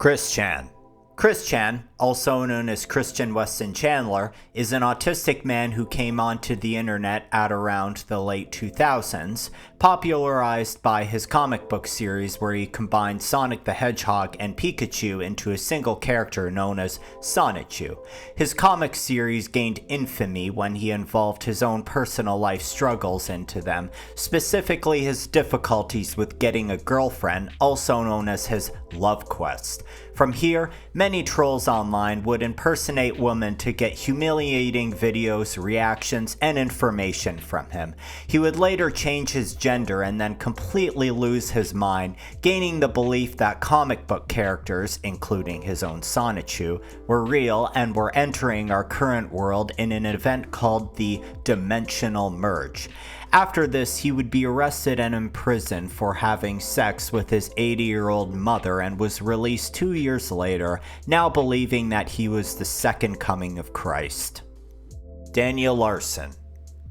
Chris Chan. Chris Chan, also known as Christian Weston Chandler, is an autistic man who came onto the internet at around the late 2000s, popularized by his comic book series where he combined Sonic the Hedgehog and Pikachu into a single character known as Sonichu. His comic series gained infamy when he involved his own personal life struggles into them, specifically his difficulties with getting a girlfriend, also known as his love quest. From here, many trolls online would impersonate women to get humiliating videos, reactions, and information from him. He would later change his gender and then completely lose his mind, gaining the belief that comic book characters, including his own Sonichu, were real and were entering our current world in an event called the Dimensional Merge. After this, he would be arrested and imprisoned for having sex with his 80-year-old mother and was released 2 years later, now believing that he was the second coming of Christ. Daniel Larson.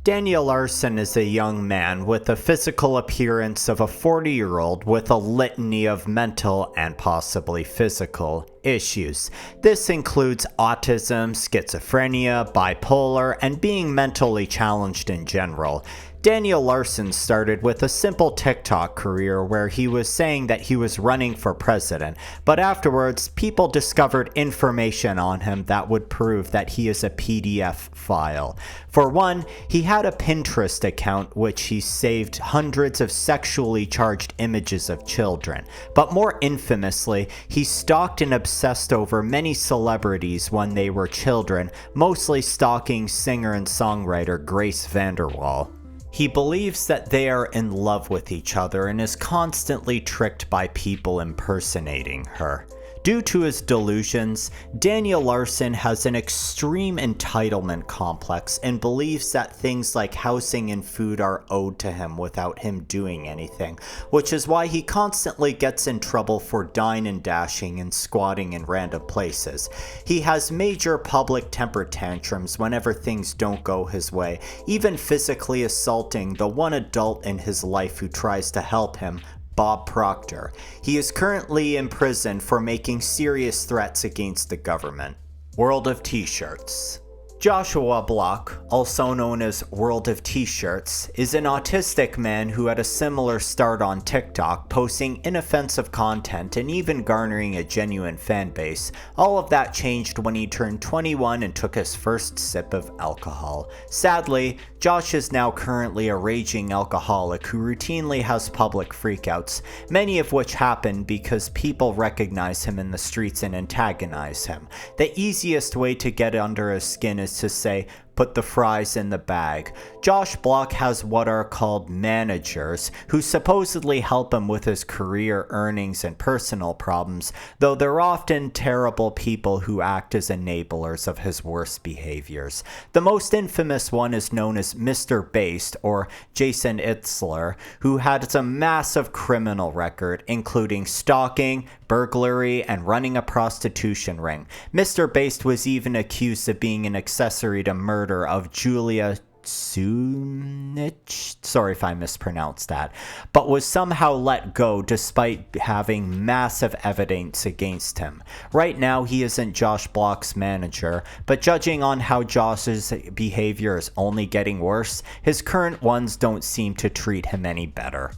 Daniel Larson is a young man with the physical appearance of a 40-year-old with a litany of mental and possibly physical issues. This includes autism, schizophrenia, bipolar, and being mentally challenged in general. Daniel Larson started with a simple TikTok career where he was saying that he was running for president, but afterwards people discovered information on him that would prove that he is a PDF file. For one, he had a Pinterest account which he saved hundreds of sexually charged images of children, but more infamously, he stalked and obsessed over many celebrities when they were children, mostly stalking singer and songwriter Grace VanderWaal. He believes that they are in love with each other and is constantly tricked by people impersonating her. Due to his delusions, Daniel Larson has an extreme entitlement complex and believes that things like housing and food are owed to him without him doing anything, which is why he constantly gets in trouble for dine and dashing and squatting in random places. He has major public temper tantrums whenever things don't go his way, even physically assaulting the one adult in his life who tries to help him, Bob Proctor. He is currently in prison for making serious threats against the government. World of T-shirts. Joshua Block, also known as World of T-shirts, is an autistic man who had a similar start on TikTok, posting inoffensive content and even garnering a genuine fan base. All of that changed when he turned 21 and took his first sip of alcohol. Sadly, Josh is now currently a raging alcoholic who routinely has public freakouts, many of which happen because people recognize him in the streets and antagonize him. The easiest way to get under his skin is to say, "Put the fries in the bag." Josh Block has what are called managers, who supposedly help him with his career, earnings, and personal problems, though they're often terrible people who act as enablers of his worst behaviors. The most infamous one is known as Mr. Based, or Jason Itzler, who had a massive criminal record, including stalking, burglary, and running a prostitution ring. Mr. Based was even accused of being an accessory to murder of Julia Sunich, sorry if I mispronounced that, but was somehow let go despite having massive evidence against him. Right now he isn't Josh Block's manager, but judging on how Josh's behavior is only getting worse, his current ones don't seem to treat him any better.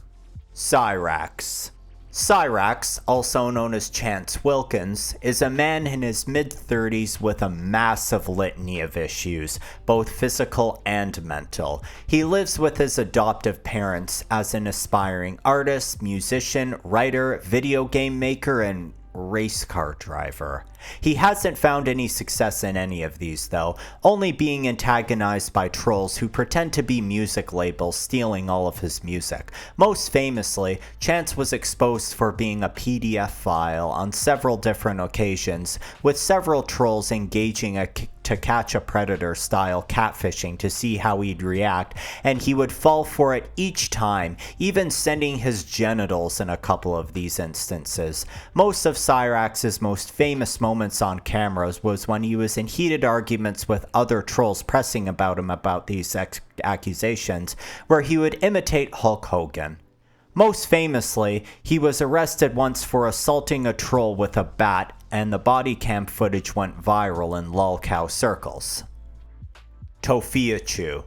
Cyraxx. Cyraxx, also known as Chance Wilkins, is a man in his mid-30s with a massive litany of issues, both physical and mental. He lives with his adoptive parents as an aspiring artist, musician, writer, video game maker, and race car driver. He hasn't found any success in any of these though, only being antagonized by trolls who pretend to be music labels stealing all of his music. Most famously, Chance was exposed for being a PDF file on several different occasions, with several trolls engaging to catch a predator style catfishing to see how he'd react, and he would fall for it each time, even sending his genitals in a couple of these instances. Most of Cyraxx's most famous moments on cameras was when he was in heated arguments with other trolls pressing about him about these accusations, where he would imitate Hulk Hogan. Most famously, he was arrested once for assaulting a troll with a bat, and the body cam footage went viral in lolcow circles. Tophiachu.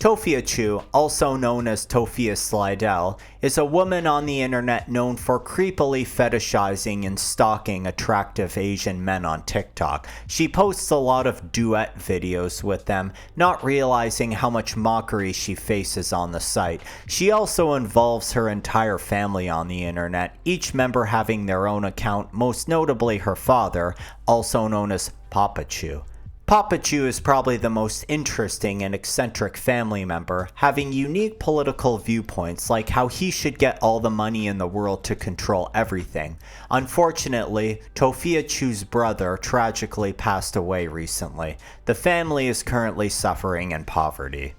Tophiachu, also known as Tophia Slidell, is a woman on the internet known for creepily fetishizing and stalking attractive Asian men on TikTok. She posts a lot of duet videos with them, not realizing how much mockery she faces on the site. She also involves her entire family on the internet, each member having their own account, most notably her father, also known as Tophiachu. Tophiachu is probably the most interesting and eccentric family member, having unique political viewpoints like how he should get all the money in the world to control everything. Unfortunately, Tophiachu's brother tragically passed away recently. The family is currently suffering in poverty.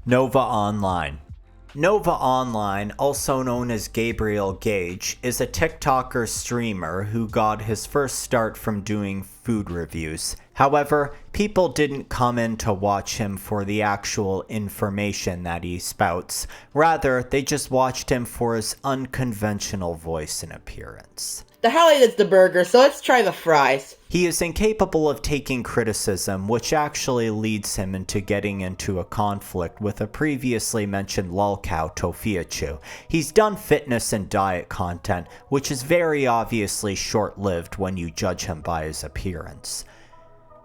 novaonline. novaonline, also known as Gabriel Gage, is a TikToker streamer who got his first start from doing food reviews. However, people didn't come in to watch him for the actual information that he spouts. Rather, they just watched him for his unconventional voice and appearance. The highlight is the burger, so let's try the fries. He is incapable of taking criticism, which actually leads him into getting into a conflict with a previously mentioned lolcow, Tophiachu. He's done fitness and diet content, which is very obviously short-lived when you judge him by his appearance.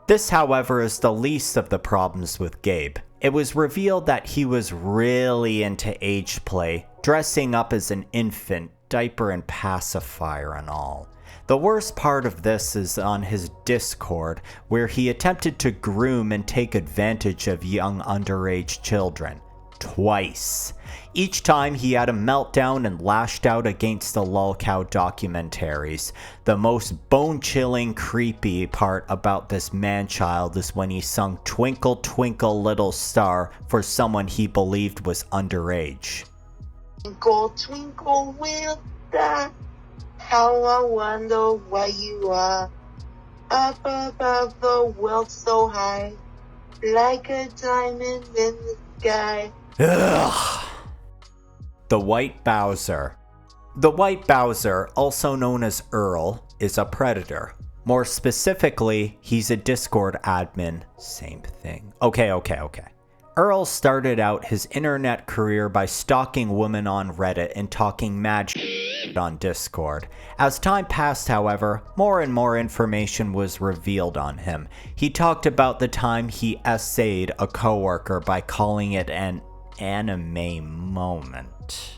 This, however, is the least of the problems with Gabe. It was revealed that he was really into age play, dressing up as an infant, diaper and pacifier and all. The worst part of this is on his Discord, where he attempted to groom and take advantage of young underage children. Twice. Each time he had a meltdown and lashed out against the lolcow documentaries. The most bone-chilling, creepy part about this man-child is when he sung Twinkle Twinkle Little Star for someone he believed was underage. Twinkle, twinkle, little star, how I wonder where you are. Up above the world so high, like a diamond in the sky. Ugh. The White Bowser. The White Bowser, also known as Earl, is a predator. More specifically, he's a Discord admin. Same thing. Okay. Earl started out his internet career by stalking women on Reddit and talking mad shit on Discord. As time passed, however, more and more information was revealed on him. He talked about the time he essayed a coworker by calling it an anime moment.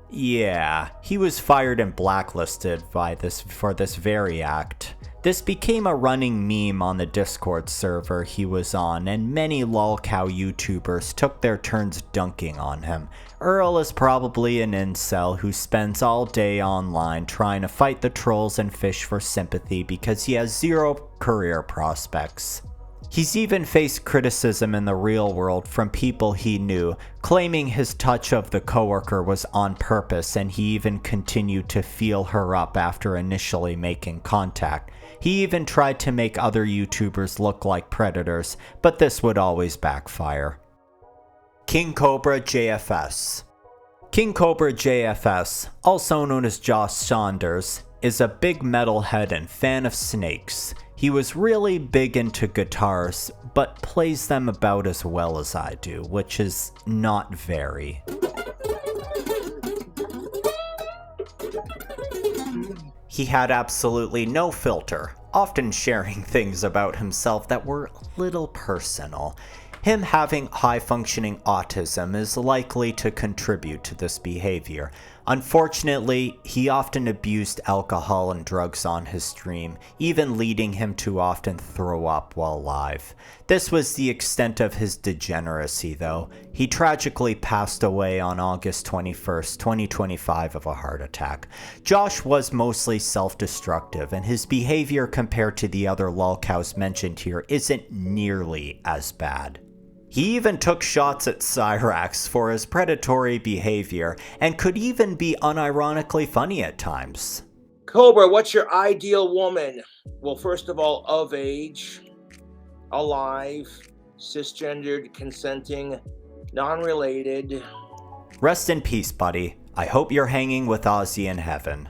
Yeah, he was fired and blacklisted for this very act. This became a running meme on the Discord server he was on, and many lolcow YouTubers took their turns dunking on him. Earl is probably an incel who spends all day online trying to fight the trolls and fish for sympathy because he has zero career prospects. He's even faced criticism in the real world from people he knew, claiming his touch of the coworker was on purpose, and he even continued to feel her up after initially making contact. He even tried to make other YouTubers look like predators, but this would always backfire. KingCobraJFS. KingCobraJFS, also known as Josh Saunders, is a big metalhead and fan of snakes. He was really big into guitars, but plays them about as well as I do, which is not very. He had absolutely no filter, often sharing things about himself that were a little personal. Him having high-functioning autism is likely to contribute to this behavior. Unfortunately, he often abused alcohol and drugs on his stream, even leading him to often throw up while live. This was the extent of his degeneracy, though. He tragically passed away on August 21st, 2025 of a heart attack. Josh was mostly self-destructive, and his behavior compared to the other lolcows mentioned here isn't nearly as bad. He even took shots at Cyraxx for his predatory behavior, and could even be unironically funny at times. Cobra, what's your ideal woman? Well, first of all, of age, alive, cisgendered, consenting, non-related, Rest in peace, buddy. I hope you're hanging with Ozzy in heaven.